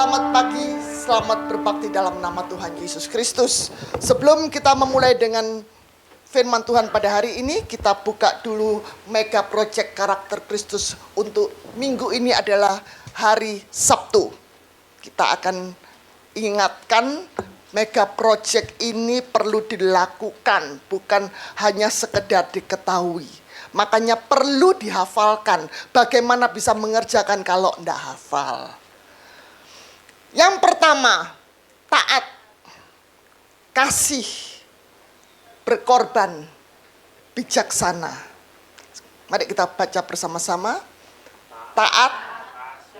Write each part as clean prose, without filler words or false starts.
Selamat pagi, selamat berbakti dalam nama Tuhan Yesus Kristus. Sebelum kita memulai dengan firman Tuhan pada hari ini, kita buka dulu mega project karakter Kristus untuk minggu ini adalah hari Sabtu. Kita akan ingatkan mega project ini perlu dilakukan, bukan hanya sekedar diketahui. Makanya perlu dihafalkan. Bagaimana bisa mengerjakan kalau tidak hafal? Yang pertama, taat, kasih, berkorban, bijaksana. Mari kita baca bersama-sama. Taat,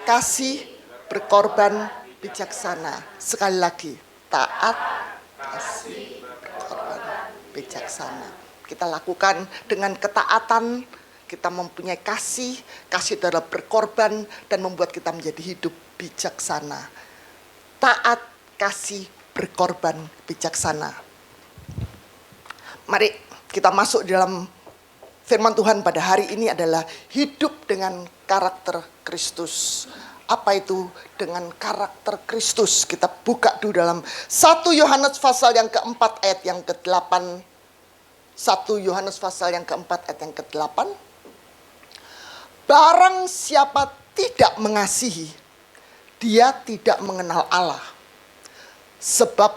kasih, berkorban, bijaksana. Sekali lagi, taat, kasih, berkorban, bijaksana. Kita lakukan dengan ketaatan, kita mempunyai kasih adalah berkorban dan membuat kita menjadi hidup bijaksana. Taat, kasih, berkorban, bijaksana. Mari kita masuk dalam firman Tuhan pada hari ini adalah hidup dengan karakter Kristus. Apa itu dengan karakter Kristus? Kita buka dulu dalam 1 Yohanes pasal yang keempat ayat yang ke-8. 1 Yohanes pasal yang keempat ayat yang ke-8. Barang siapa tidak mengasihi, dia tidak mengenal Allah, sebab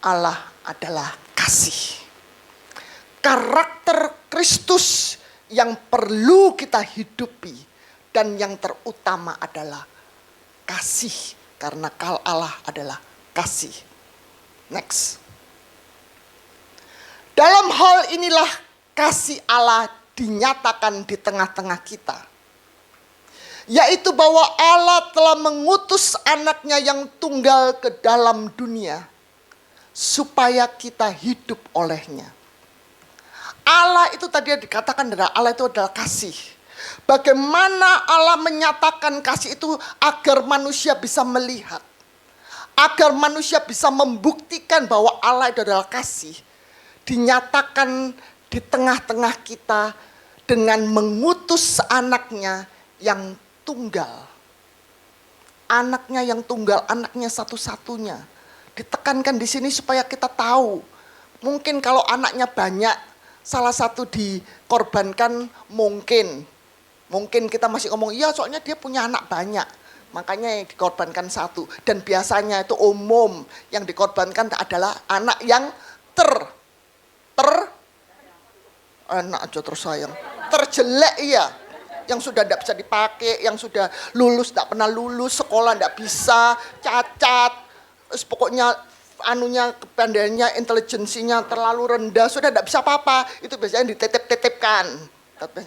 Allah adalah kasih. Karakter Kristus yang perlu kita hidupi dan yang terutama adalah kasih, karena Allah adalah kasih. Next. Dalam hal inilah kasih Allah dinyatakan di tengah-tengah kita, yaitu bahwa Allah telah mengutus anaknya yang tunggal ke dalam dunia supaya kita hidup olehnya. Allah itu tadi dikatakan adalah Allah itu adalah kasih. Bagaimana Allah menyatakan kasih itu agar manusia bisa melihat, agar manusia bisa membuktikan bahwa Allah itu adalah kasih, dinyatakan di tengah-tengah kita dengan mengutus anaknya yang tunggal. Anaknya yang tunggal, anaknya satu-satunya. Ditekankan di sini supaya kita tahu. Mungkin kalau anaknya banyak, salah satu dikorbankan mungkin. Mungkin kita masih ngomong, iya soalnya dia punya anak banyak. Makanya yang dikorbankan satu. Dan biasanya itu umum yang dikorbankan adalah anak yang anak aja tersayang. Terjelek iya. Yang sudah tidak bisa dipakai, yang sudah lulus tidak pernah lulus, sekolah tidak bisa, cacat, pokoknya kepandaiannya, intelijensinya terlalu rendah, sudah tidak bisa apa-apa. Itu biasanya dititip-titipkan.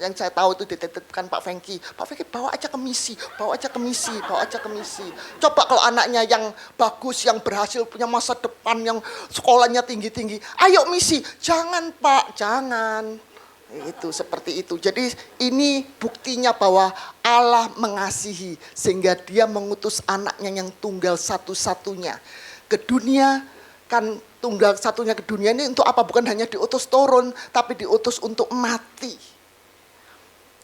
Yang saya tahu itu dititipkan Pak Fengki. Pak Fengki bawa aja ke misi. Coba kalau anaknya yang bagus, yang berhasil, punya masa depan, yang sekolahnya tinggi-tinggi, ayo misi. Jangan Pak, jangan. Itu seperti itu. Jadi ini buktinya bahwa Allah mengasihi sehingga dia mengutus anaknya yang tunggal satu-satunya ke dunia. Kan tunggal satunya ke dunia ini untuk apa? Bukan hanya diutus turun, tapi diutus untuk mati.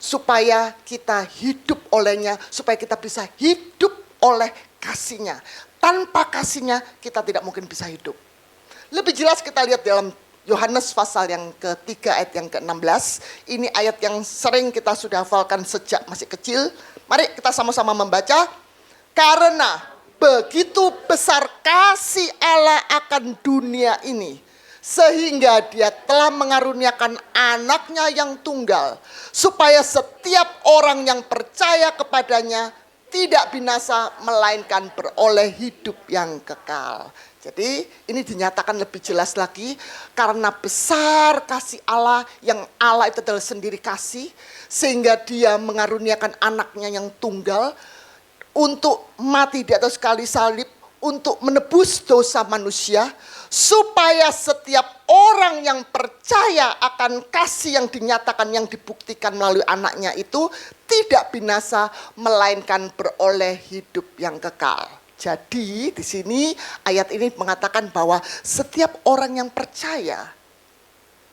Supaya kita hidup olehnya, supaya kita bisa hidup oleh kasihnya. Tanpa kasihnya kita tidak mungkin bisa hidup. Lebih jelas kita lihat dalam Yohanes pasal yang ketiga ayat yang ke-16. Ini ayat yang sering kita sudah hafalkan sejak masih kecil. Mari kita sama-sama membaca. Karena begitu besar kasih Allah akan dunia ini, sehingga dia telah mengaruniakan anaknya yang tunggal, supaya setiap orang yang percaya kepadanya tidak binasa, melainkan beroleh hidup yang kekal. Jadi ini dinyatakan lebih jelas lagi, karena besar kasih Allah, yang Allah itu adalah sendiri kasih, sehingga dia mengaruniakan anaknya yang tunggal untuk mati di atas kayu salib, untuk menebus dosa manusia, supaya setiap orang yang percaya akan kasih yang dinyatakan, yang dibuktikan melalui anaknya itu tidak binasa, melainkan beroleh hidup yang kekal. Jadi di sini ayat ini mengatakan bahwa setiap orang yang percaya,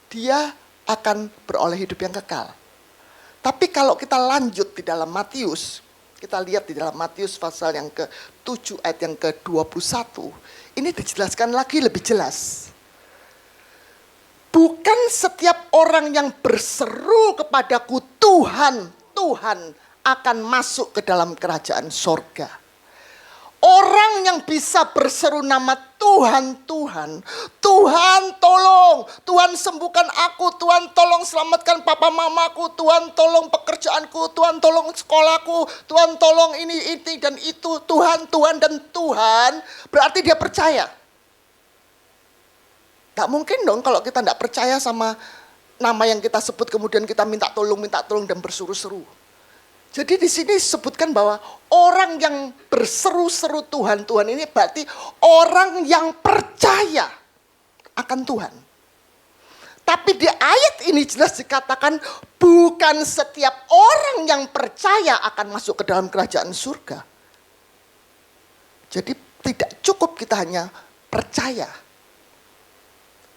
dia akan beroleh hidup yang kekal. Tapi kalau kita lanjut di dalam Matius Kita lihat di dalam Matius pasal yang ke-7 ayat yang ke-21. Ini dijelaskan lagi lebih jelas. Bukan setiap orang yang berseru kepadaku Tuhan, Tuhan akan masuk ke dalam kerajaan sorga. Orang yang bisa berseru nama Tuhan, Tuhan, Tuhan tolong, Tuhan sembuhkan aku, Tuhan tolong selamatkan papa mamaku, Tuhan tolong pekerjaanku, Tuhan tolong sekolahku, Tuhan tolong ini dan itu, Tuhan, Tuhan dan Tuhan, berarti dia percaya. Gak mungkin dong kalau kita gak percaya sama nama yang kita sebut kemudian kita minta tolong dan berseru-seru. Jadi di sini disebutkan bahwa orang yang berseru-seru Tuhan, Tuhan ini berarti orang yang percaya akan Tuhan. Tapi di ayat ini jelas dikatakan bukan setiap orang yang percaya akan masuk ke dalam kerajaan surga. Jadi tidak cukup kita hanya percaya.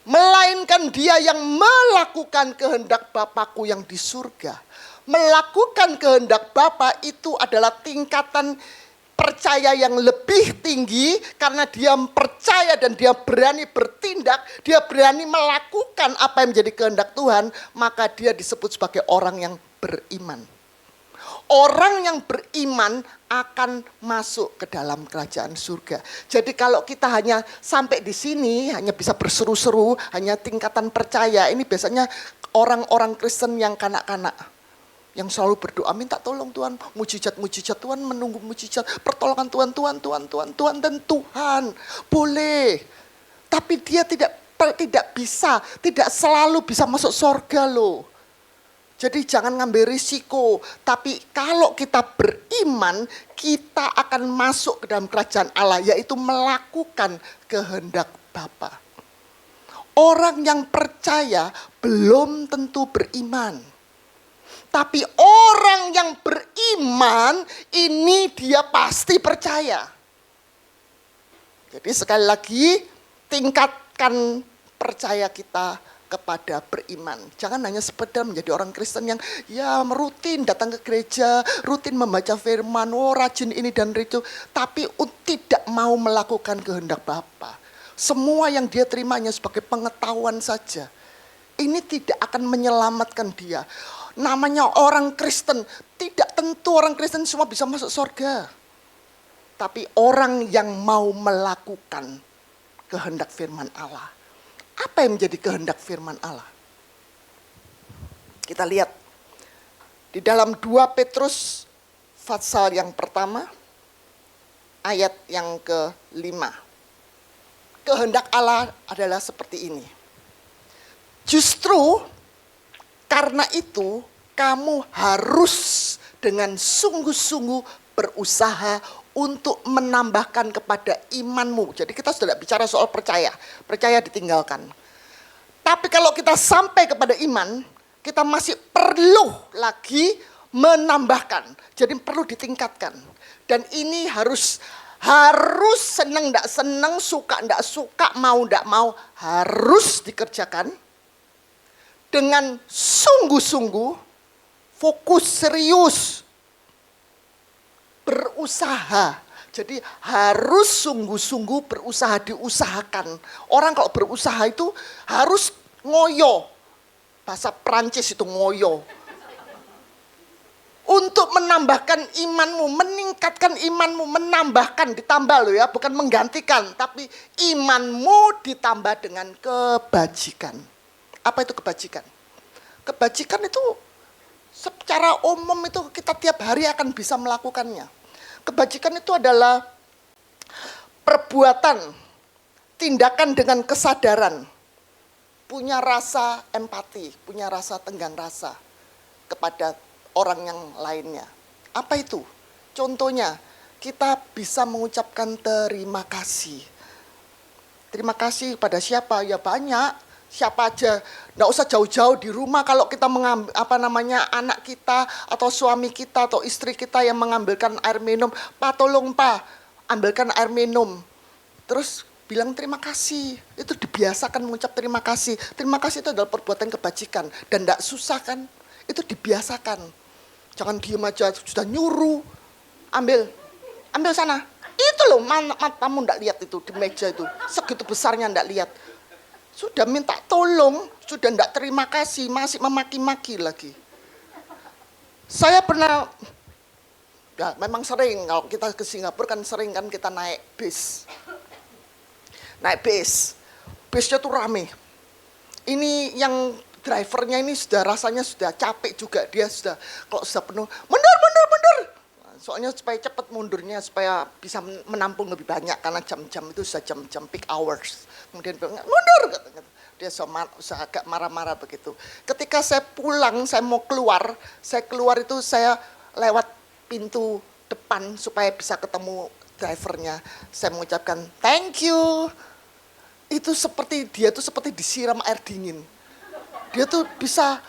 Melainkan dia yang melakukan kehendak Bapakku yang di surga. Melakukan kehendak Bapa itu adalah tingkatan percaya yang lebih tinggi karena dia percaya dan dia berani bertindak, dia berani melakukan apa yang menjadi kehendak Tuhan, maka dia disebut sebagai orang yang beriman. Orang yang beriman akan masuk ke dalam kerajaan surga. Jadi kalau kita hanya sampai di sini, hanya bisa berseru-seru, hanya tingkatan percaya, ini biasanya orang-orang Kristen yang kanak-kanak. Yang selalu berdoa, minta tolong Tuhan, mujizat-mujizat Tuhan, menunggu mujizat, pertolongan Tuhan, dan Tuhan. Boleh. Tapi dia tidak bisa, tidak selalu bisa masuk surga loh. Jadi jangan ngambil risiko. Tapi kalau kita beriman, kita akan masuk ke dalam kerajaan Allah, yaitu melakukan kehendak Bapa. Orang yang percaya belum tentu beriman. Tapi orang yang beriman ini dia pasti percaya. Jadi sekali lagi tingkatkan percaya kita kepada beriman. Jangan hanya sekedar menjadi orang Kristen yang ya rutin datang ke gereja, rutin membaca firman, rajin ini dan itu. Tapi tidak mau melakukan kehendak Bapa. Semua yang dia terimanya sebagai pengetahuan saja. Ini tidak akan menyelamatkan dia. Namanya orang Kristen, tidak tentu orang Kristen semua bisa masuk surga. Tapi orang yang mau melakukan kehendak firman Allah. Apa yang menjadi kehendak firman Allah? Kita lihat di dalam 2 Petrus pasal yang pertama, ayat yang ke-5. Kehendak Allah adalah seperti ini. Justru karena itu kamu harus dengan sungguh-sungguh berusaha untuk menambahkan kepada imanmu. Jadi kita sudah bicara soal percaya. Percaya ditinggalkan. Tapi kalau kita sampai kepada iman, kita masih perlu lagi menambahkan. Jadi perlu ditingkatkan. Dan ini harus senang tidak senang, suka tidak suka, mau tidak mau, harus dikerjakan. Dengan sungguh-sungguh, fokus serius, berusaha. Jadi harus sungguh-sungguh berusaha, diusahakan. Orang kalau berusaha itu harus ngoyo. Bahasa Perancis itu ngoyo. Untuk menambahkan imanmu, meningkatkan imanmu, menambahkan, ditambah loh ya, bukan menggantikan. Tapi imanmu ditambah dengan kebajikan. Apa itu kebajikan? Kebajikan itu secara umum itu kita tiap hari akan bisa melakukannya. Kebajikan itu adalah perbuatan, tindakan dengan kesadaran, punya rasa empati, punya rasa tenggang rasa kepada orang yang lainnya. Apa itu? Contohnya, kita bisa mengucapkan terima kasih. Terima kasih pada siapa? Ya banyak. Siapa aja, nggak usah jauh-jauh di rumah kalau kita mengambil anak kita atau suami kita atau istri kita yang mengambilkan air minum, Pak tolong Pak, ambilkan air minum. Terus bilang terima kasih, itu dibiasakan mengucap terima kasih. Terima kasih itu adalah perbuatan kebajikan dan nggak susah kan, itu dibiasakan. Jangan diem aja sudah nyuruh, ambil sana. Itu loh, matamu ndak lihat itu di meja itu, segitu besarnya ndak lihat. Sudah minta tolong, sudah ndak terima kasih, masih memaki-maki lagi. Saya pernah, ya memang sering kalau kita ke Singapura kan sering kan kita naik bis. Bisnya tuh rame. Ini yang drivernya ini sudah rasanya sudah capek juga, dia sudah kalau sudah penuh, mundur. Soalnya supaya cepat mundurnya, supaya bisa menampung lebih banyak, karena jam-jam itu sudah jam-jam peak hours. Kemudian mundur, dia sudah agak marah-marah begitu. Ketika saya pulang, saya mau keluar itu saya lewat pintu depan supaya bisa ketemu drivernya. Saya mengucapkan thank you. Itu dia tuh seperti disiram air dingin. Dia tuh bisa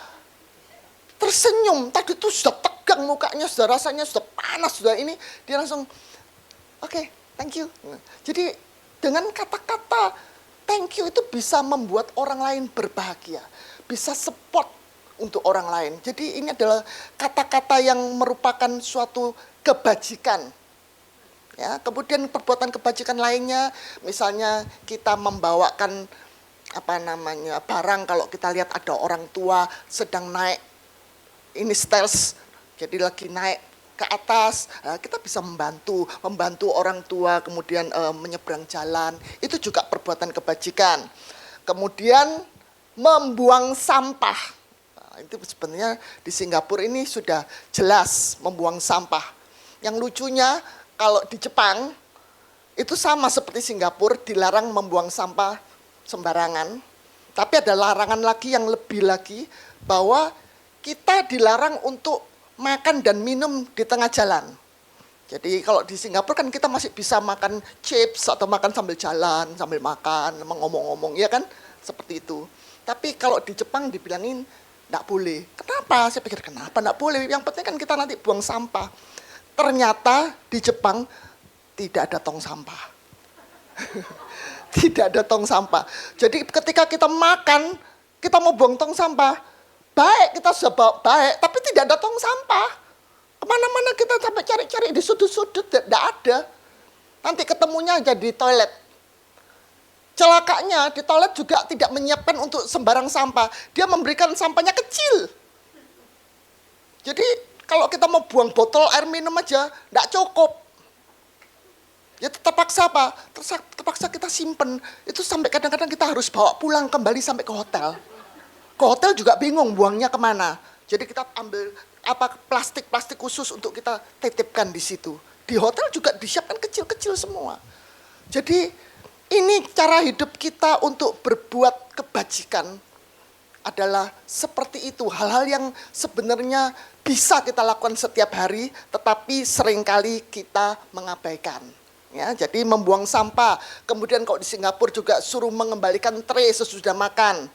tersenyum. Tadi tuh sudah tegang mukanya, sudah rasanya sudah panas, sudah ini. Dia langsung, oke, thank you. Jadi dengan kata-kata thank you itu bisa membuat orang lain berbahagia. Bisa support untuk orang lain. Jadi ini adalah kata-kata yang merupakan suatu kebajikan. Ya, kemudian perbuatan kebajikan lainnya, misalnya kita membawakan barang, kalau kita lihat ada orang tua sedang naik ini stairs, jadi lagi naik ke atas, kita bisa membantu orang tua kemudian menyeberang jalan, itu juga perbuatan kebajikan. Kemudian membuang sampah, itu sebenarnya di Singapura ini sudah jelas membuang sampah. Yang lucunya kalau di Jepang itu sama seperti Singapura, dilarang membuang sampah sembarangan, tapi ada larangan lagi yang lebih lagi, bahwa kita dilarang untuk makan dan minum di tengah jalan. Jadi kalau di Singapura kan kita masih bisa makan chips atau makan sambil jalan, sambil makan, ngomong-ngomong, ya kan? Seperti itu. Tapi kalau di Jepang dibilangin enggak boleh. Kenapa? Saya pikir kenapa enggak boleh? Yang penting kan kita nanti buang sampah. Ternyata di Jepang tidak ada tong sampah. Tidak ada tong sampah. Jadi ketika kita makan, kita mau buang tong sampah, baik kita sudah bawa baik, tapi tidak ada tong sampah. Kemana-mana kita sampai cari-cari di sudut-sudut, tidak ada. Nanti ketemunya aja di toilet. Celakanya di toilet juga tidak menyiapkan untuk sembarang sampah. Dia memberikan sampahnya kecil. Jadi kalau kita mau buang botol air minum aja, tidak cukup. Ya terpaksa apa? Terpaksa kita simpen. Itu sampai kadang-kadang kita harus bawa pulang kembali sampai ke hotel. Ke hotel juga bingung buangnya kemana. Jadi kita ambil plastik khusus untuk kita titipkan di situ. Di hotel juga disiapkan kecil-kecil semua. Jadi ini cara hidup kita untuk berbuat kebajikan adalah seperti itu. Hal-hal yang sebenarnya bisa kita lakukan setiap hari, tetapi seringkali kita mengabaikan. Ya, jadi membuang sampah. Kemudian kalau di Singapura juga suruh mengembalikan tray sesudah makan.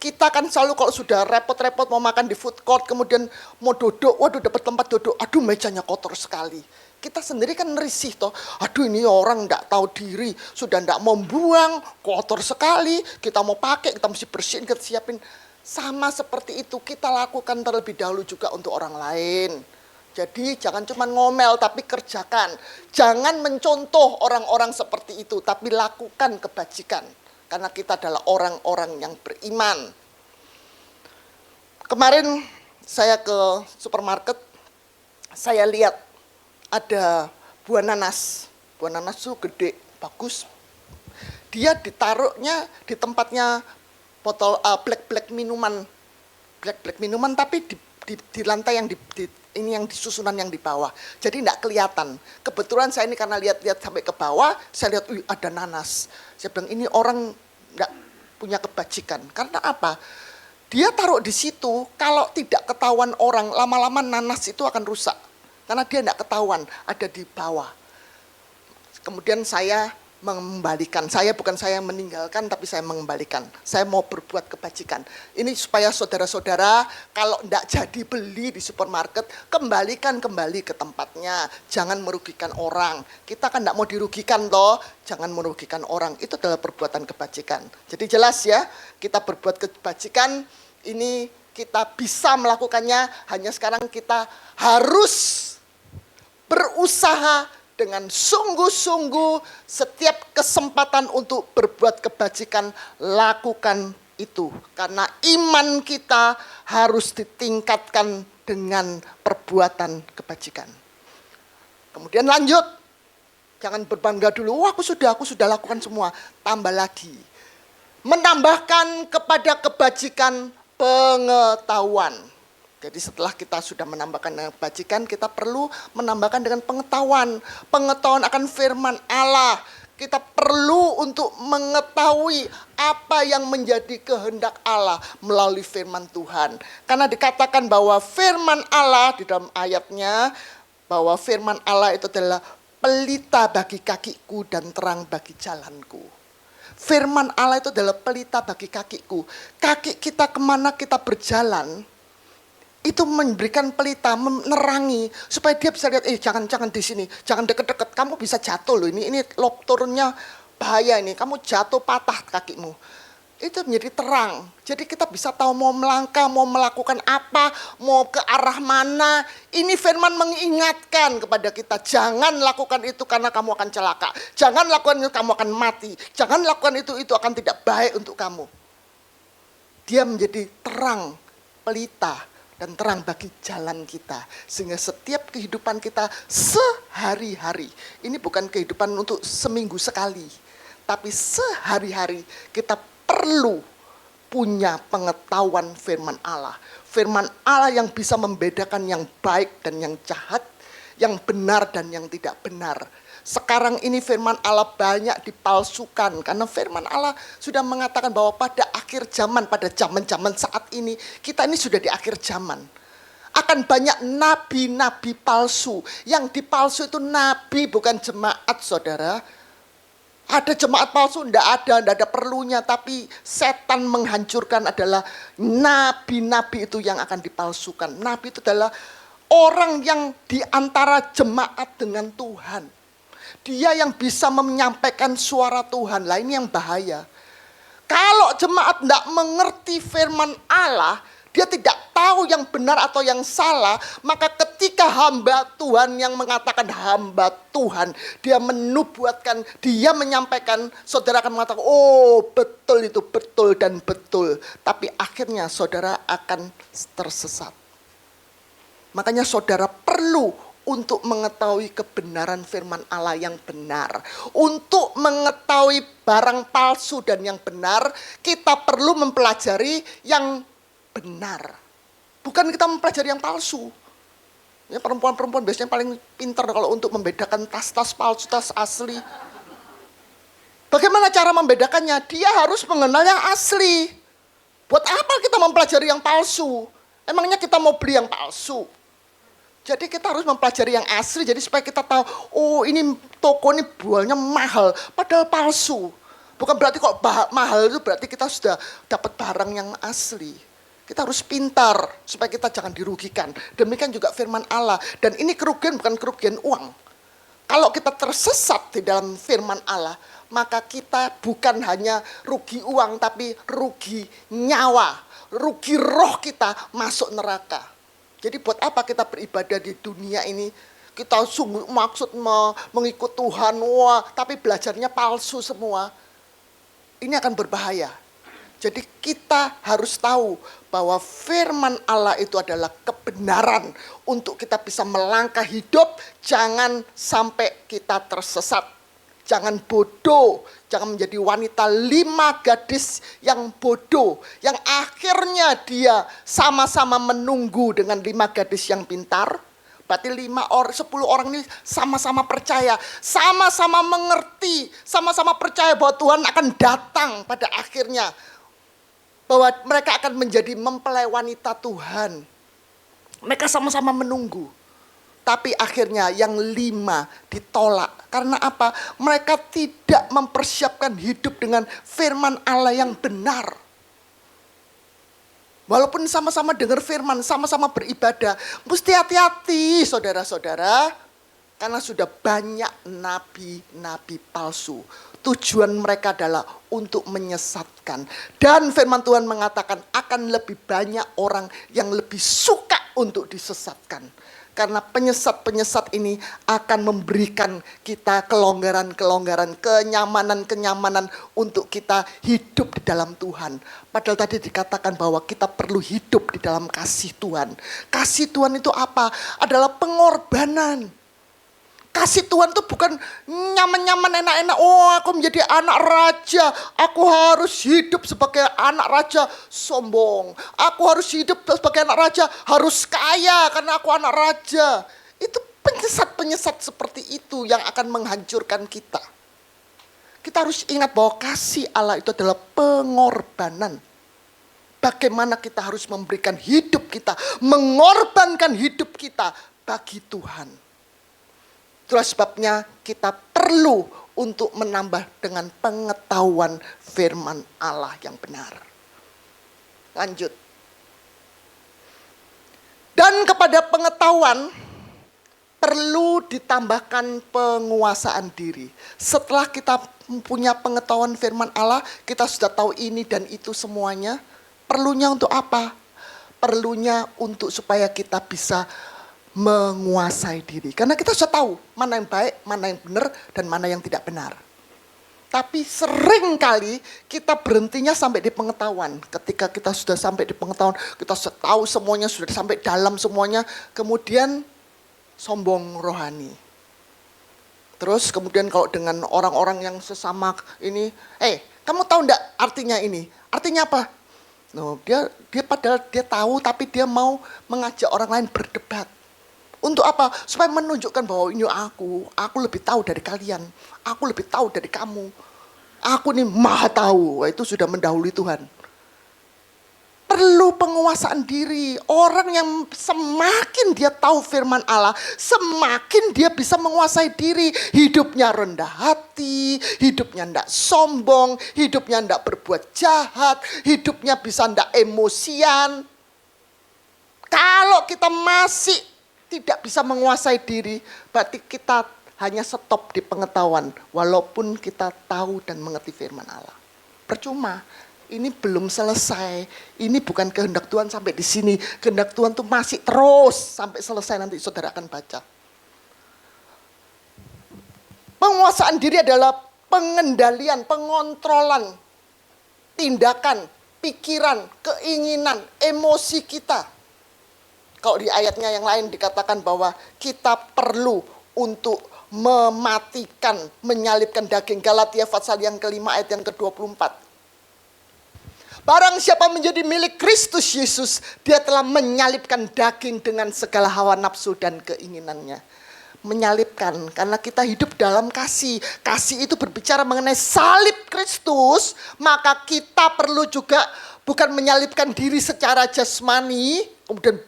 Kita kan selalu kalau sudah repot-repot mau makan di food court, kemudian mau duduk, waduh dapat tempat duduk, aduh mejanya kotor sekali. Kita sendiri kan risih toh, aduh ini orang enggak tahu diri, sudah enggak mau buang, kotor sekali, kita mau pakai, kita mesti bersihin, kita siapin. Sama seperti itu kita lakukan terlebih dahulu juga untuk orang lain. Jadi jangan cuma ngomel tapi kerjakan. Jangan mencontoh orang-orang seperti itu, tapi lakukan kebajikan. Karena kita adalah orang-orang yang beriman. Kemarin saya ke supermarket, saya lihat ada buah nanas. Buah nanas itu gede, bagus. Dia ditaruhnya di tempatnya botol black minuman, tapi di lantai yang ini yang di susunan yang di bawah. Jadi tidak kelihatan. Kebetulan saya ini karena lihat-lihat sampai ke bawah, saya lihat ada nanas. Saya bilang ini orang tidak punya kebajikan. Karena apa? Dia taruh di situ, kalau tidak ketahuan orang, lama-lama nanas itu akan rusak. Karena dia tidak ketahuan, ada di bawah. Kemudian saya mengembalikan. Bukan saya meninggalkan, tapi saya mengembalikan. Saya mau berbuat kebajikan. Ini supaya saudara-saudara kalau tidak jadi beli di supermarket, kembalikan kembali ke tempatnya. Jangan merugikan orang. Kita kan tidak mau dirugikan toh, jangan merugikan orang. Itu adalah perbuatan kebajikan. Jadi jelas ya, kita berbuat kebajikan, ini kita bisa melakukannya, hanya sekarang kita harus berusaha dengan sungguh-sungguh setiap kesempatan untuk berbuat kebajikan, lakukan itu. Karena iman kita harus ditingkatkan dengan perbuatan kebajikan. Kemudian lanjut, jangan berbangga dulu, wah aku sudah lakukan semua. Tambah lagi, menambahkan kepada kebajikan pengetahuan. Jadi setelah kita sudah menambahkan dengan kebajikan, kita perlu menambahkan dengan pengetahuan. Pengetahuan akan firman Allah. Kita perlu untuk mengetahui apa yang menjadi kehendak Allah melalui firman Tuhan. Karena dikatakan bahwa firman Allah di dalam ayatnya, bahwa firman Allah itu adalah pelita bagi kakiku dan terang bagi jalanku. Firman Allah itu adalah pelita bagi kakiku. Kaki kita kemana kita berjalan, itu memberikan pelita, menerangi supaya dia bisa lihat, jangan di sini, jangan deket-deket, kamu bisa jatuh loh, ini lop turunnya bahaya ini, kamu jatuh patah kakimu. Itu menjadi terang. Jadi kita bisa tahu mau melangkah, mau melakukan apa, mau ke arah mana. Ini firman mengingatkan kepada kita, jangan lakukan itu karena kamu akan celaka. Jangan lakukan itu, kamu akan mati. Jangan lakukan itu akan tidak baik untuk kamu. Dia menjadi terang, pelita, dan terang bagi jalan kita. Sehingga setiap kehidupan kita sehari-hari, ini bukan kehidupan untuk seminggu sekali, tapi sehari-hari kita perlu punya pengetahuan firman Allah. Firman Allah yang bisa membedakan yang baik dan yang jahat, yang benar dan yang tidak benar. Sekarang ini firman Allah banyak dipalsukan karena firman Allah sudah mengatakan bahwa pada akhir zaman, pada zaman-zaman saat ini, kita ini sudah di akhir zaman. Akan banyak nabi-nabi palsu. Yang dipalsu itu nabi, bukan jemaat, saudara. Ada jemaat palsu, tidak ada perlunya, tapi setan menghancurkan adalah nabi-nabi itu yang akan dipalsukan. Nabi itu adalah orang yang diantara jemaat dengan Tuhan. Dia yang bisa menyampaikan suara Tuhan. Lah ini yang bahaya. Kalau jemaat tidak mengerti firman Allah, dia tidak tahu yang benar atau yang salah, maka ketika hamba Tuhan yang mengatakan hamba Tuhan, dia menubuatkan, dia menyampaikan, saudara akan mengatakan, oh betul itu, betul dan betul. Tapi akhirnya saudara akan tersesat. Makanya saudara perlu untuk mengetahui kebenaran firman Allah yang benar. Untuk mengetahui barang palsu dan yang benar, kita perlu mempelajari yang benar. Bukan kita mempelajari yang palsu. Ya, perempuan-perempuan biasanya paling pintar kalau untuk membedakan tas-tas palsu, tas asli. Bagaimana cara membedakannya? Dia harus mengenal yang asli. Buat apa kita mempelajari yang palsu? Emangnya kita mau beli yang palsu? Jadi kita harus mempelajari yang asli, jadi supaya kita tahu, oh ini toko ini jualnya mahal, padahal palsu. Bukan berarti kok mahal itu berarti kita sudah dapat barang yang asli. Kita harus pintar supaya kita jangan dirugikan. Demikian juga firman Allah. Dan ini kerugian bukan kerugian uang. Kalau kita tersesat di dalam firman Allah, maka kita bukan hanya rugi uang, tapi rugi nyawa, rugi roh kita masuk neraka. Jadi buat apa kita beribadah di dunia ini? Kita sungguh maksud mengikut Tuhan, wah, tapi belajarnya palsu semua. Ini akan berbahaya. Jadi kita harus tahu bahwa firman Allah itu adalah kebenaran untuk kita bisa melangkah hidup, jangan sampai kita tersesat. Jangan bodoh, jangan menjadi wanita 5 gadis yang bodoh. Yang akhirnya dia sama-sama menunggu dengan 5 gadis yang pintar. Berarti 10 orang ini sama-sama percaya, sama-sama mengerti, sama-sama percaya bahwa Tuhan akan datang pada akhirnya. Bahwa mereka akan menjadi mempelai wanita Tuhan. Mereka sama-sama menunggu. Tapi akhirnya yang 5 ditolak. Karena apa? Mereka tidak mempersiapkan hidup dengan firman Allah yang benar. Walaupun sama-sama dengar firman, sama-sama beribadah. Mesti hati-hati saudara-saudara. Karena sudah banyak nabi-nabi palsu. Tujuan mereka adalah untuk menyesatkan. Dan firman Tuhan mengatakan akan lebih banyak orang yang lebih suka untuk disesatkan. Karena penyesat-penyesat ini akan memberikan kita kelonggaran-kelonggaran, kenyamanan-kenyamanan untuk kita hidup di dalam Tuhan. Padahal tadi dikatakan bahwa kita perlu hidup di dalam kasih Tuhan. Kasih Tuhan itu apa? Adalah pengorbanan. Kasih Tuhan itu bukan nyaman-nyaman, enak-enak. Oh, aku menjadi anak raja. Aku harus hidup sebagai anak raja sombong. Aku harus hidup sebagai anak raja, harus kaya karena aku anak raja. Itu penyesat-penyesat seperti itu yang akan menghancurkan kita. Kita harus ingat bahwa kasih Allah itu adalah pengorbanan. Bagaimana kita harus memberikan hidup kita, mengorbankan hidup kita bagi Tuhan. Itulah sebabnya kita perlu untuk menambah dengan pengetahuan firman Allah yang benar. Lanjut. Dan kepada pengetahuan perlu ditambahkan penguasaan diri. Setelah kita punya pengetahuan firman Allah, kita sudah tahu ini dan itu semuanya. Perlunya untuk apa? Perlunya untuk supaya kita bisa menguasai diri. Karena kita sudah tahu mana yang baik, mana yang benar, dan mana yang tidak benar. Tapi sering kali kita berhentinya sampai di pengetahuan. Ketika kita sudah sampai di pengetahuan, kita sudah tahu semuanya, sudah sampai dalam semuanya, kemudian sombong rohani. Terus kemudian kalau dengan orang-orang yang sesama ini, kamu tahu enggak artinya ini? Artinya apa? No, dia padahal dia tahu, tapi dia mau mengajak orang lain berdebat. Untuk apa? Supaya menunjukkan bahwa ini aku lebih tahu dari kalian. Aku lebih tahu dari kamu. Aku nih maha tahu. Itu sudah mendahului Tuhan. Perlu penguasaan diri. Orang yang semakin dia tahu firman Allah, semakin dia bisa menguasai diri. Hidupnya rendah hati, hidupnya tidak sombong, hidupnya tidak berbuat jahat, hidupnya bisa tidak emosian. Kalau kita masih tidak bisa menguasai diri, berarti kita hanya stop di pengetahuan, walaupun kita tahu dan mengerti firman Allah. Percuma, ini belum selesai, ini bukan kehendak Tuhan sampai di sini, kehendak Tuhan itu masih terus sampai selesai, nanti saudara akan baca. Penguasaan diri adalah pengendalian, pengontrolan, tindakan, pikiran, keinginan, emosi kita. Kalau di ayatnya yang lain dikatakan bahwa kita perlu untuk mematikan, menyalibkan daging. Galatia pasal yang kelima ayat yang ke-24. Barang siapa menjadi milik Kristus Yesus, dia telah menyalibkan daging dengan segala hawa nafsu dan keinginannya. Menyalibkan, karena kita hidup dalam kasih. Kasih itu berbicara mengenai salib Kristus, maka kita perlu juga bukan menyalibkan diri secara jasmani, kemudian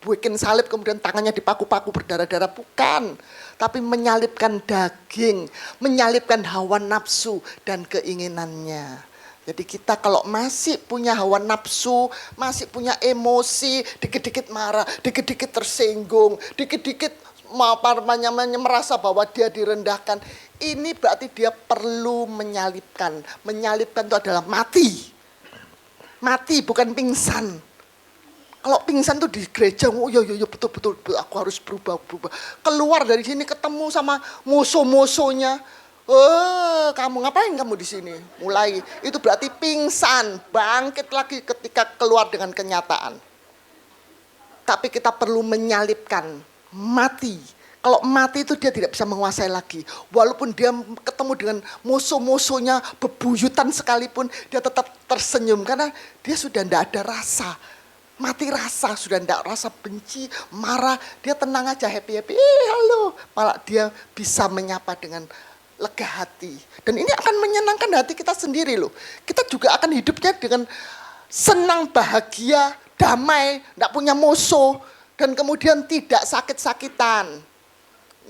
bikin salib kemudian tangannya dipaku-paku berdarah-darah, bukan. Tapi menyalibkan daging, menyalibkan hawa nafsu dan keinginannya. Jadi kita kalau masih punya hawa nafsu, masih punya emosi, dikit-dikit marah, dikit-dikit tersinggung, dikit-dikit merasa bahwa dia direndahkan. Ini berarti dia perlu menyalibkan. Menyalibkan itu adalah mati. Mati bukan pingsan. Kalau pingsan tuh di gereja, oh iya betul, aku harus berubah. Keluar dari sini ketemu sama musuh-musuhnya. Kamu ngapain kamu di sini? Mulai, itu berarti pingsan, bangkit lagi ketika keluar dengan kenyataan. Tapi kita perlu menyalibkan, mati. Kalau mati itu dia tidak bisa menguasai lagi. Walaupun dia ketemu dengan musuh-musuhnya, bebuyutan sekalipun, dia tetap tersenyum. Karena dia sudah tidak ada rasa. Mati rasa, sudah tidak rasa benci, marah, dia tenang aja, happy-happy, halo. Malah dia bisa menyapa dengan lega hati. Dan ini akan menyenangkan hati kita sendiri loh. Kita juga akan hidupnya dengan senang, bahagia, damai, tidak punya musuh. Dan kemudian tidak sakit-sakitan.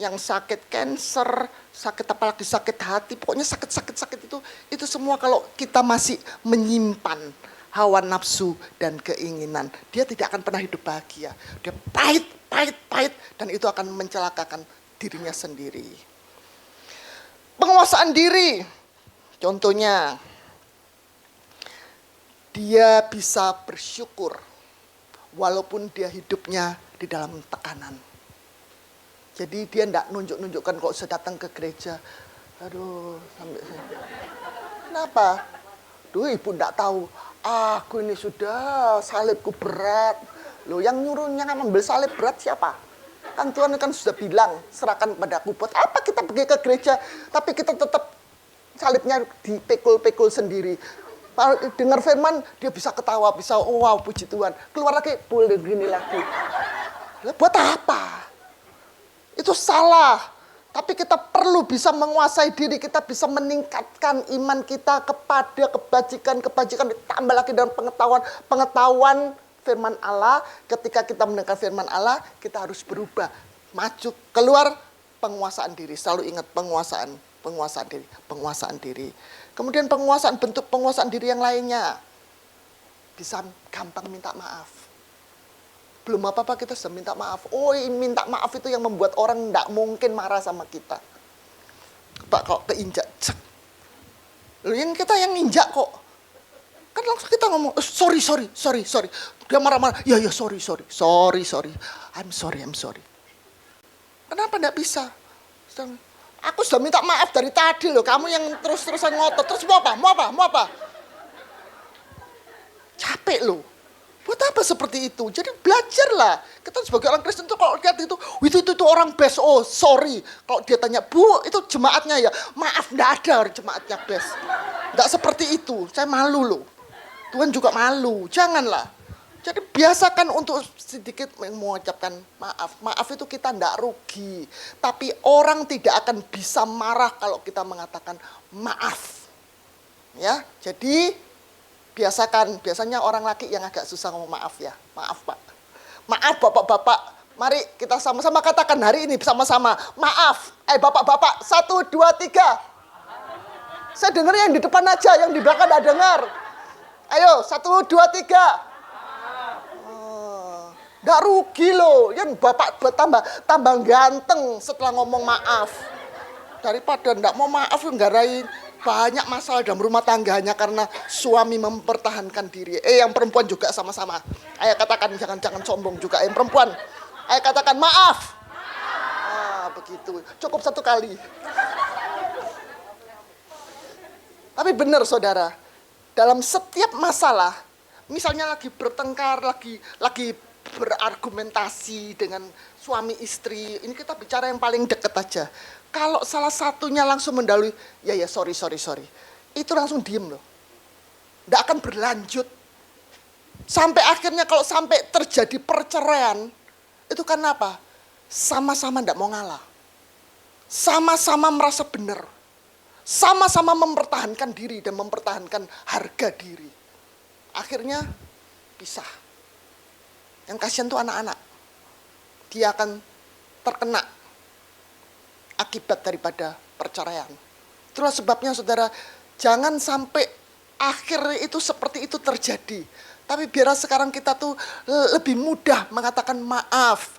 Yang sakit cancer, sakit apalagi sakit hati, pokoknya sakit-sakit itu semua kalau kita masih menyimpan hawa nafsu dan keinginan, dia tidak akan pernah hidup bahagia. Dia pahit, dan itu akan mencelakakan dirinya sendiri. Penguasaan diri, contohnya, dia bisa bersyukur walaupun dia hidupnya di dalam tekanan. Jadi dia enggak nunjuk-nunjukkan kok sedatang ke gereja. Aduh, sampai saya. Kenapa? Duh, ibu enggak tahu. Aku ini sudah salibku berat. Loh, yang nyuruhnya ngambil salib berat siapa? Kan Tuhan kan sudah bilang, serahkan kepadaku. Buat apa kita pergi ke gereja, tapi kita tetap salibnya dipikul-pikul sendiri. Dengar firman, dia bisa ketawa, bisa wow, puji Tuhan. Keluar lagi, boleh begini lagi. Buat apa? Itu salah. Tapi kita perlu bisa menguasai diri, kita bisa meningkatkan iman kita kepada kebajikan, ditambah lagi dengan pengetahuan firman Allah. Ketika kita mendengar firman Allah, kita harus berubah, maju, keluar, penguasaan diri. Selalu ingat penguasaan diri. Kemudian bentuk penguasaan diri yang lainnya. Bisa gampang minta maaf. Belum apa-apa kita sudah minta maaf. Oh, minta maaf itu yang membuat orang tidak mungkin marah sama kita. Pak, kalau keinjak, cek. Loh, yang kita yang injak kok. Kan langsung kita ngomong, sorry. Dia marah-marah, ya sorry. I'm sorry. Kenapa tidak bisa? Aku sudah minta maaf dari tadi loh, kamu yang terus-terusan ngotot. Terus mau apa? Capek loh. Buat apa seperti itu? Jadi belajarlah. Kita sebagai orang Kristen tuh kalau lihat itu orang best. Oh, sorry. Kalau dia tanya, Bu, itu jemaatnya ya? Maaf, enggak ada jemaatnya best. Enggak seperti itu. Saya malu loh. Tuhan juga malu. Janganlah. Jadi biasakan untuk sedikit mengucapkan maaf. Maaf itu kita enggak rugi. Tapi orang tidak akan bisa marah kalau kita mengatakan maaf. Ya, jadi biasanya orang laki yang agak susah ngomong maaf ya. Maaf Pak. Maaf Bapak-bapak. Mari kita sama-sama katakan hari ini bersama-sama. Maaf. Bapak-bapak. 1, 2, 3. Saya dengar yang di depan aja. Yang di belakang tidak dengar. Ayo 1, 2, 3. Nggak rugi loh. Yang bapak tambah ganteng setelah ngomong maaf. Daripada nggak mau maaf nggarain. Banyak masalah dalam rumah tangganya karena suami mempertahankan diri. Yang perempuan juga sama-sama. Ayo katakan, jangan sombong juga. Yang perempuan, ayo katakan maaf. Begitu. Cukup 1 kali. Tapi benar saudara, dalam setiap masalah, misalnya lagi bertengkar, lagi berargumentasi dengan suami istri, ini kita bicara yang paling dekat aja. Kalau salah satunya langsung mendalui, ya sorry. Itu langsung diem loh. Nggak akan berlanjut. Sampai akhirnya kalau sampai terjadi perceraian, itu karena apa? Sama-sama nggak mau ngalah. Sama-sama merasa benar. Sama-sama mempertahankan diri dan mempertahankan harga diri. Akhirnya pisah. Yang kasihan tuh anak-anak. Dia akan terkena akibat daripada perceraian. Itulah sebabnya saudara, jangan sampai akhir itu seperti itu terjadi. Tapi biar sekarang kita tuh lebih mudah mengatakan maaf.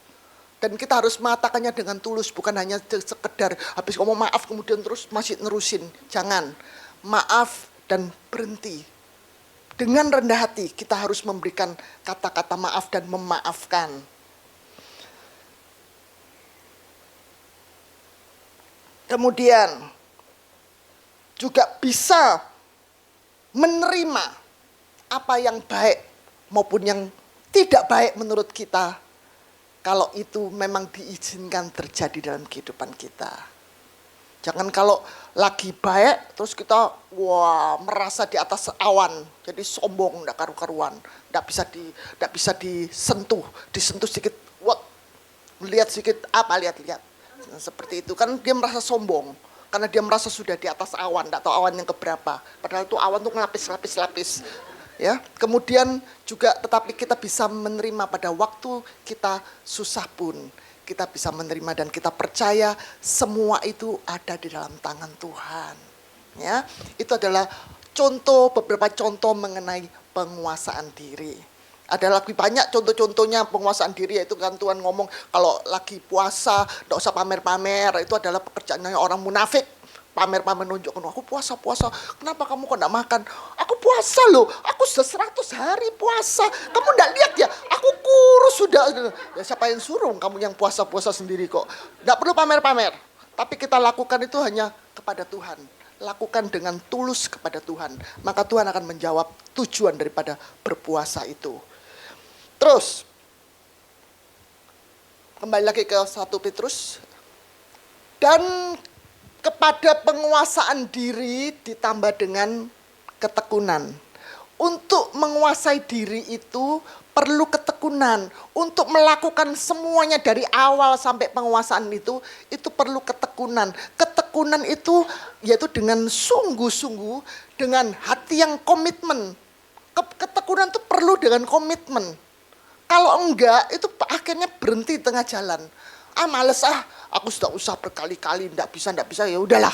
Dan kita harus mengatakannya dengan tulus, bukan hanya sekedar habis ngomong maaf kemudian terus masih nerusin. Jangan. Maaf dan berhenti. Dengan rendah hati kita harus memberikan kata-kata maaf dan memaafkan. Kemudian juga bisa menerima apa yang baik maupun yang tidak baik menurut kita. Kalau itu memang diizinkan terjadi dalam kehidupan kita. Jangan kalau lagi baik terus kita merasa di atas awan. Jadi sombong, enggak karu-karuan. Enggak bisa disentuh sedikit. Melihat sedikit apa lihat. Seperti itu kan dia merasa sombong karena dia merasa sudah di atas awan, tidak tahu awan yang keberapa. Padahal itu awan tuh ngelapis. Ya, kemudian juga tetapi kita bisa menerima pada waktu kita susah pun kita bisa menerima dan kita percaya semua itu ada di dalam tangan Tuhan. Ya, itu adalah beberapa contoh mengenai penguasaan diri. Ada lebih banyak contoh-contohnya penguasaan diri, yaitu kan Tuhan ngomong kalau lagi puasa, tidak usah pamer-pamer, itu adalah pekerjaannya orang munafik. pamer-pamer nunjukkan, aku puasa. Kenapa kamu kok enggak makan? Aku puasa loh, aku sudah 100 hari puasa. Kamu enggak lihat ya, aku kurus sudah. Ya siapa yang suruh kamu yang puasa-puasa sendiri kok. Enggak perlu pamer-pamer. Tapi kita lakukan itu hanya kepada Tuhan. Lakukan dengan tulus kepada Tuhan. Maka Tuhan akan menjawab tujuan daripada berpuasa itu. Terus, kembali lagi ke 1 Petrus. Dan kepada penguasaan diri ditambah dengan ketekunan. Untuk menguasai diri itu perlu ketekunan. Untuk melakukan semuanya dari awal sampai penguasaan itu perlu ketekunan. Ketekunan itu yaitu dengan sungguh-sungguh, dengan hati yang komitmen. Ketekunan itu perlu dengan komitmen. Kalau enggak, itu akhirnya berhenti di tengah jalan. Males aku sudah usah berkali-kali, enggak bisa, ya udahlah.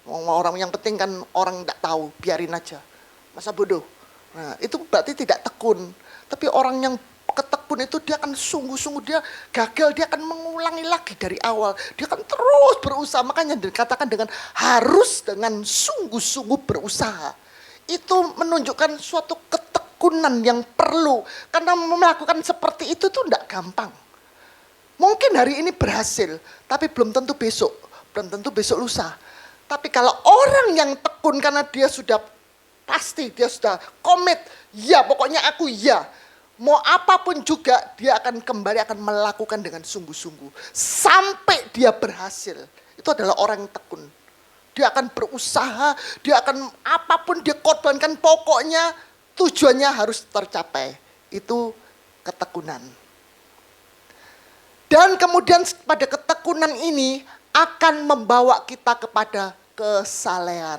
Orang yang penting kan orang enggak tahu, biarin aja. Masa bodoh. Nah, itu berarti tidak tekun. Tapi orang yang ketekun itu dia akan sungguh-sungguh, dia gagal, dia akan mengulangi lagi dari awal. Dia akan terus berusaha, makanya dikatakan dengan harus dengan sungguh-sungguh berusaha. Itu menunjukkan suatu ketekunan yang perlu. Karena melakukan seperti itu tuh enggak gampang. Mungkin hari ini berhasil, tapi belum tentu besok lusa. Tapi kalau orang yang tekun karena dia sudah pasti, dia sudah komit, ya pokoknya aku ya. Mau apapun juga dia akan kembali akan melakukan dengan sungguh-sungguh. Sampai dia berhasil. Itu adalah orang yang tekun. Dia akan berusaha, dia akan apapun dia korbankan, pokoknya tujuannya harus tercapai. Itu ketekunan. Dan kemudian pada ketekunan ini akan membawa kita kepada kesalehan.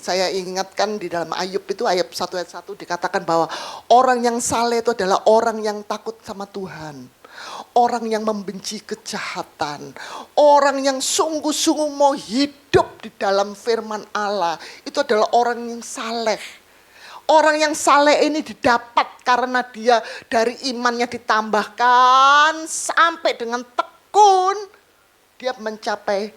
Saya ingatkan di dalam Ayub itu ayat 1 ayat 1 dikatakan bahwa orang yang saleh itu adalah orang yang takut sama Tuhan. Orang yang membenci kejahatan. Orang yang sungguh-sungguh mau hidup di dalam firman Allah. Itu adalah orang yang saleh. Orang yang saleh ini didapat karena dia dari imannya ditambahkan sampai dengan tekun. Dia mencapai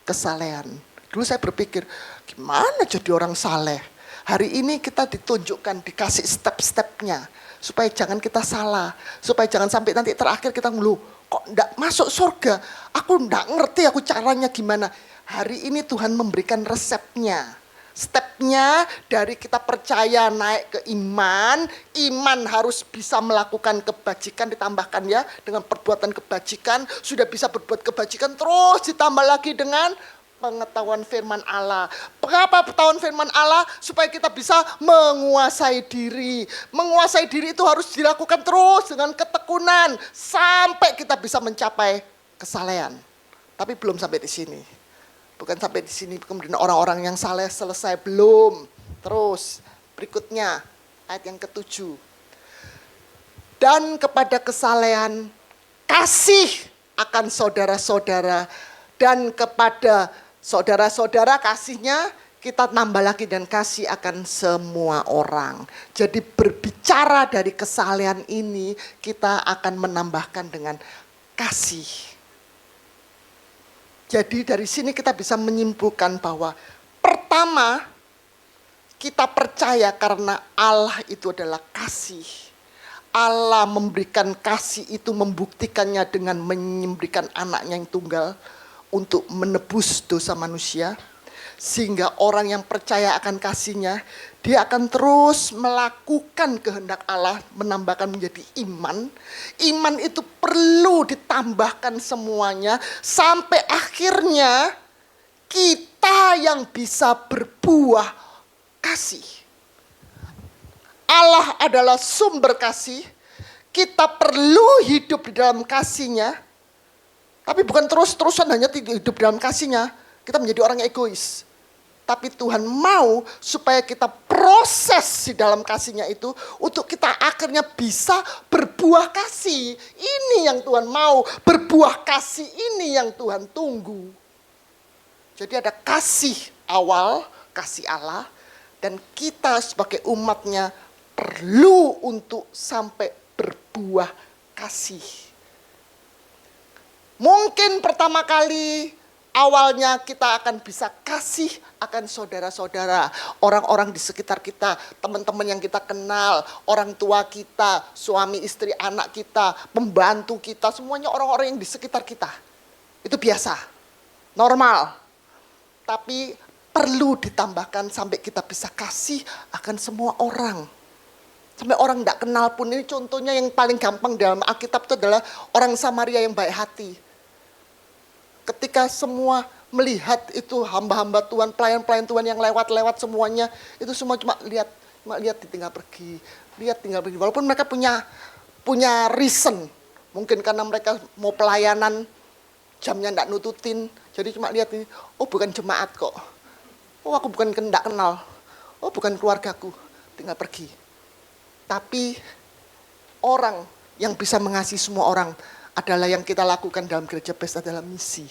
kesalehan. Dulu saya berpikir, gimana jadi orang saleh? Hari ini kita ditunjukkan, dikasih step-stepnya. Supaya jangan kita salah. Supaya jangan sampai nanti terakhir kita ngeluh. Kok enggak masuk surga? Aku enggak ngerti aku caranya gimana. Hari ini Tuhan memberikan resepnya. Stepnya dari kita percaya naik ke iman. Iman harus bisa melakukan kebajikan, ditambahkan ya. Dengan perbuatan kebajikan. Sudah bisa berbuat kebajikan, terus ditambah lagi dengan pengetahuan firman Allah. Mengapa pengetahuan firman Allah? Supaya kita bisa menguasai diri. Menguasai diri itu harus dilakukan terus dengan ketekunan. Sampai kita bisa mencapai kesalehan. Tapi belum sampai di sini. Bukan sampai di sini kemudian orang-orang yang saleh selesai, belum. Terus berikutnya ayat yang ke-7. Dan kepada kesalehan kasih akan saudara-saudara, dan kepada saudara-saudara kasihnya kita nambah lagi dan kasih akan semua orang. Jadi berbicara dari kesalehan ini kita akan menambahkan dengan kasih. Jadi dari sini kita bisa menyimpulkan bahwa pertama kita percaya karena Allah itu adalah kasih. Allah memberikan kasih itu membuktikannya dengan memberikan anaknya yang tunggal untuk menebus dosa manusia. Sehingga orang yang percaya akan kasihnya, dia akan terus melakukan kehendak Allah, menambahkan menjadi iman. Iman itu perlu ditambahkan semuanya, sampai akhirnya kita yang bisa berbuah kasih. Allah adalah sumber kasih, kita perlu hidup di dalam kasihnya, tapi bukan terus-terusan hanya hidup dalam kasihnya, kita menjadi orang egois. Tapi Tuhan mau supaya kita proses di dalam kasihnya itu untuk kita akhirnya bisa berbuah kasih. Ini yang Tuhan mau, berbuah kasih ini yang Tuhan tunggu. Jadi ada kasih awal, kasih Allah, dan kita sebagai umatnya perlu untuk sampai berbuah kasih. Mungkin pertama kali awalnya kita akan bisa kasih akan saudara-saudara, orang-orang di sekitar kita, teman-teman yang kita kenal, orang tua kita, suami istri anak kita, pembantu kita, semuanya orang-orang yang di sekitar kita. Itu biasa, normal. Tapi perlu ditambahkan sampai kita bisa kasih akan semua orang. Sampai orang tidak kenal pun. Ini contohnya yang paling gampang dalam Alkitab itu adalah orang Samaria yang baik hati. Ketika semua melihat itu hamba-hamba Tuhan, pelayan-pelayan Tuhan yang lewat-lewat semuanya, itu semua cuma lihat tinggal pergi, Walaupun mereka punya reason, mungkin karena mereka mau pelayanan, jamnya tidak nututin, jadi cuma lihat ini, oh bukan jemaat kok, oh aku bukan tidak kenal, oh bukan keluargaku, tinggal pergi. Tapi orang yang bisa mengasihi semua orang adalah yang kita lakukan dalam gereja Best adalah misi.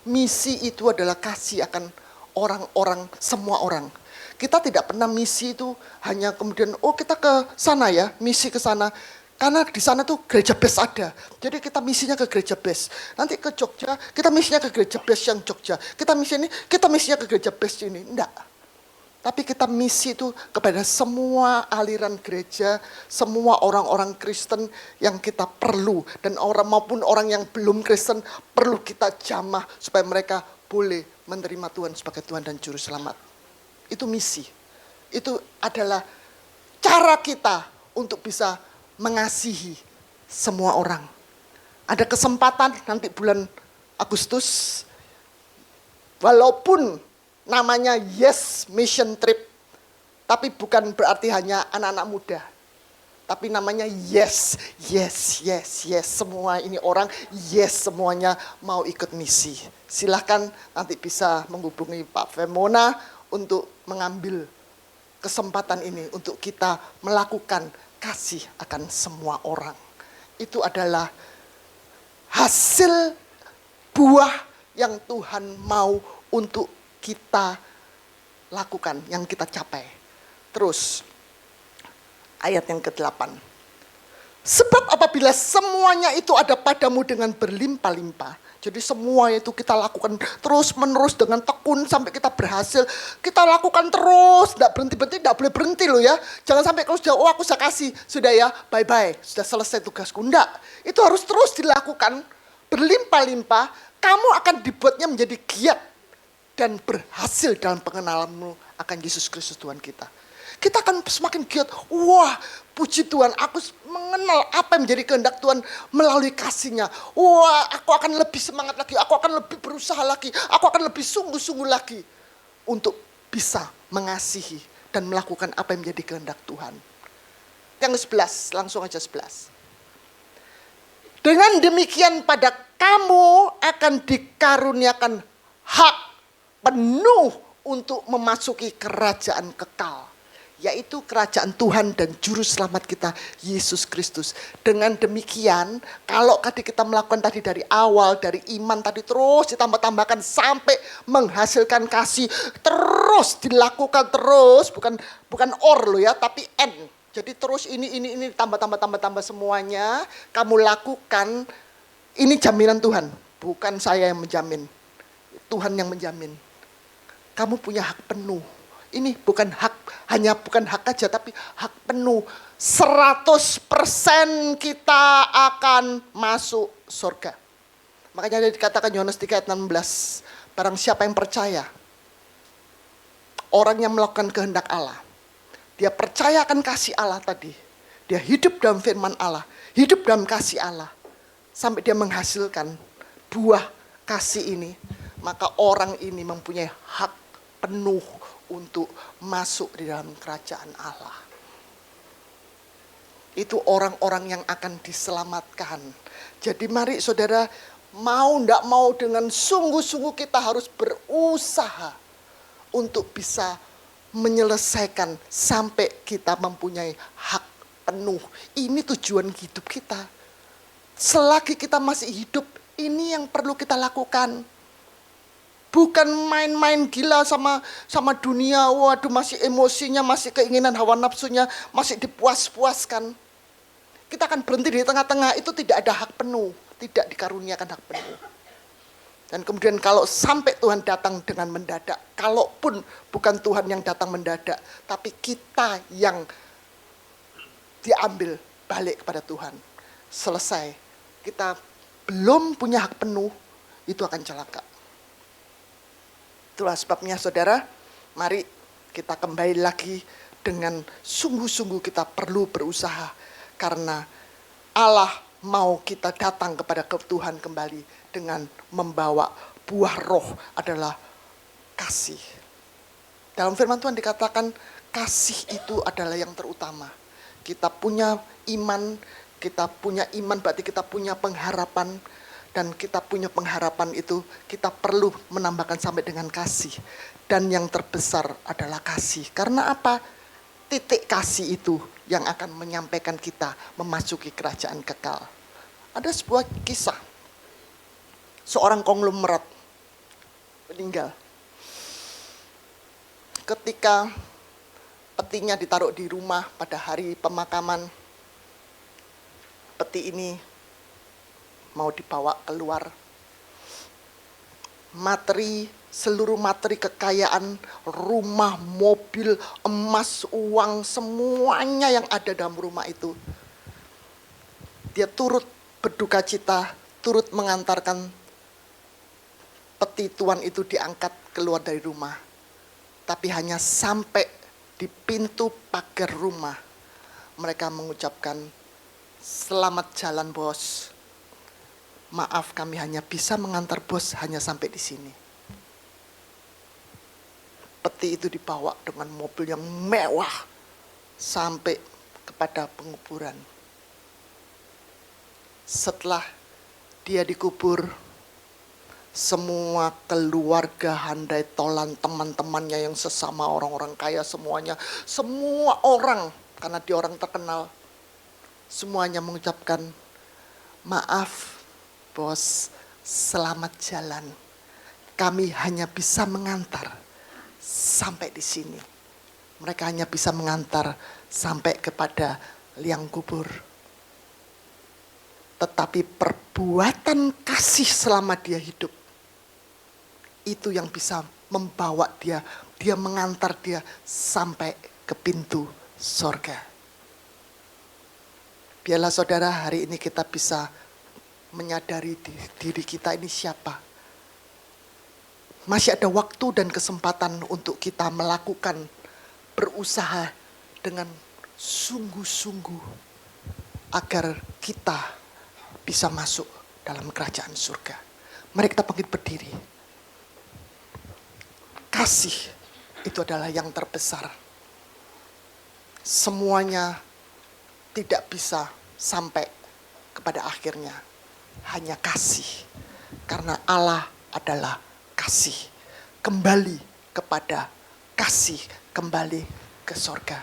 Misi itu adalah kasih akan orang-orang, semua orang. Kita tidak pernah misi itu hanya kemudian, oh kita ke sana ya, misi ke sana. Karena di sana tuh gereja Best ada. Jadi kita misinya ke gereja Best. Nanti ke Jogja, kita misinya ke gereja Best yang Jogja. Kita misinya ke gereja Best ini. Enggak. Tapi kita misi itu kepada semua aliran gereja, semua orang-orang Kristen yang kita perlu. Dan orang maupun orang yang belum Kristen perlu kita jamah supaya mereka boleh menerima Tuhan sebagai Tuhan dan Juru Selamat. Itu misi. Itu adalah cara kita untuk bisa mengasihi semua orang. Ada kesempatan nanti bulan Agustus, walaupun namanya Yes Mission Trip, tapi bukan berarti hanya anak-anak muda. Tapi namanya yes. Semua ini orang yes semuanya mau ikut misi. Silahkan nanti bisa menghubungi Pak Femona untuk mengambil kesempatan ini untuk kita melakukan kasih akan semua orang. Itu adalah hasil buah yang Tuhan mau untuk kita lakukan, yang kita capai. Terus, ayat yang ke-8. Sebab apabila semuanya itu ada padamu dengan berlimpah-limpah. Jadi semua itu kita lakukan terus menerus dengan tekun sampai kita berhasil. Kita lakukan terus, tidak berhenti-berhenti, tidak boleh berhenti loh ya. Jangan sampai kalau sudah, oh aku sudah kasih, sudah ya, bye-bye, sudah selesai tugasku. Enggak, itu harus terus dilakukan. Berlimpah-limpah, kamu akan dibuatnya menjadi giat dan berhasil dalam pengenalanmu akan Yesus Kristus Tuhan kita. Kita akan semakin giat. Wah, puji Tuhan, aku mengenal apa yang menjadi kehendak Tuhan melalui kasih-Nya. Wah, aku akan lebih semangat lagi, aku akan lebih berusaha lagi, aku akan lebih sungguh-sungguh lagi untuk bisa mengasihi dan melakukan apa yang menjadi kehendak Tuhan. Yang 11, langsung aja 11. Dengan demikian pada kamu akan dikaruniakan hak penuh untuk memasuki kerajaan kekal, yaitu kerajaan Tuhan dan Juru Selamat kita, Yesus Kristus. Dengan demikian, kalau tadi kita melakukan tadi dari awal, dari iman tadi terus ditambah-tambahkan sampai menghasilkan kasih, terus dilakukan terus, bukan or loh ya, tapi N. Jadi terus ini tambah semuanya, kamu lakukan, ini jaminan Tuhan, bukan saya yang menjamin, Tuhan yang menjamin. Kamu punya hak penuh. Ini bukan hak aja, tapi hak penuh. 100% kita akan masuk surga. Makanya ada dikatakan Yohanes 3 ayat 16. Barang siapa yang percaya, orang yang melakukan kehendak Allah, dia percaya akan kasih Allah tadi. Dia hidup dalam firman Allah, hidup dalam kasih Allah. Sampai dia menghasilkan buah kasih ini. Maka orang ini mempunyai hak penuh untuk masuk di dalam kerajaan Allah. Itu orang-orang yang akan diselamatkan. Jadi mari saudara, mau tidak mau dengan sungguh-sungguh kita harus berusaha untuk bisa menyelesaikan sampai kita mempunyai hak penuh. Ini tujuan hidup kita. Selagi kita masih hidup, ini yang perlu kita lakukan. Bukan main-main gila sama dunia. Waduh, masih emosinya, masih keinginan hawa nafsunya, masih dipuas-puaskan. Kita akan berhenti di tengah-tengah, itu tidak ada hak penuh. Tidak dikaruniakan hak penuh. Dan kemudian kalau sampai Tuhan datang dengan mendadak, kalaupun bukan Tuhan yang datang mendadak, tapi kita yang diambil balik kepada Tuhan. Selesai. Kita belum punya hak penuh, itu akan celaka. Itulah sebabnya saudara, mari kita kembali lagi dengan sungguh-sungguh kita perlu berusaha. Karena Allah mau kita datang kepada Tuhan kembali dengan membawa buah roh adalah kasih. Dalam firman Tuhan dikatakan kasih itu adalah yang terutama. Kita punya iman berarti kita punya pengharapan. Dan kita punya pengharapan itu kita perlu menambahkan sampai dengan kasih. Dan yang terbesar adalah kasih. Karena apa? Titik kasih itu yang akan menyampaikan kita memasuki kerajaan kekal. Ada sebuah kisah. Seorang konglomerat meninggal. Ketika petinya ditaruh di rumah pada hari pemakaman, peti ini mau dibawa keluar. Seluruh materi kekayaan, rumah, mobil, emas, uang, semuanya yang ada dalam rumah itu. Dia turut berduka cita, turut mengantarkan peti tuan itu diangkat keluar dari rumah. Tapi hanya sampai di pintu pagar rumah, mereka mengucapkan, "Selamat jalan bos. Maaf kami hanya bisa mengantar bos hanya sampai di sini." Peti itu dibawa dengan mobil yang mewah sampai kepada penguburan. Setelah dia dikubur, semua keluarga handai tolan, teman-temannya yang sesama orang-orang kaya semuanya, semua orang, karena dia orang terkenal, semuanya mengucapkan, "Maaf bos, selamat jalan. Kami hanya bisa mengantar sampai di sini." Mereka hanya bisa mengantar sampai kepada liang kubur. Tetapi perbuatan kasih selama dia hidup, itu yang bisa membawa dia mengantar dia sampai ke pintu sorga. Biarlah saudara hari ini kita bisa menyadari diri kita ini siapa. Masih ada waktu dan kesempatan untuk kita melakukan, berusaha dengan sungguh-sungguh agar kita bisa masuk dalam kerajaan surga. Mari kita bangkit berdiri. Kasih itu adalah yang terbesar. Semuanya tidak bisa sampai kepada akhirnya. Hanya kasih. Karena Allah adalah kasih. Kembali kepada kasih, kembali ke surga.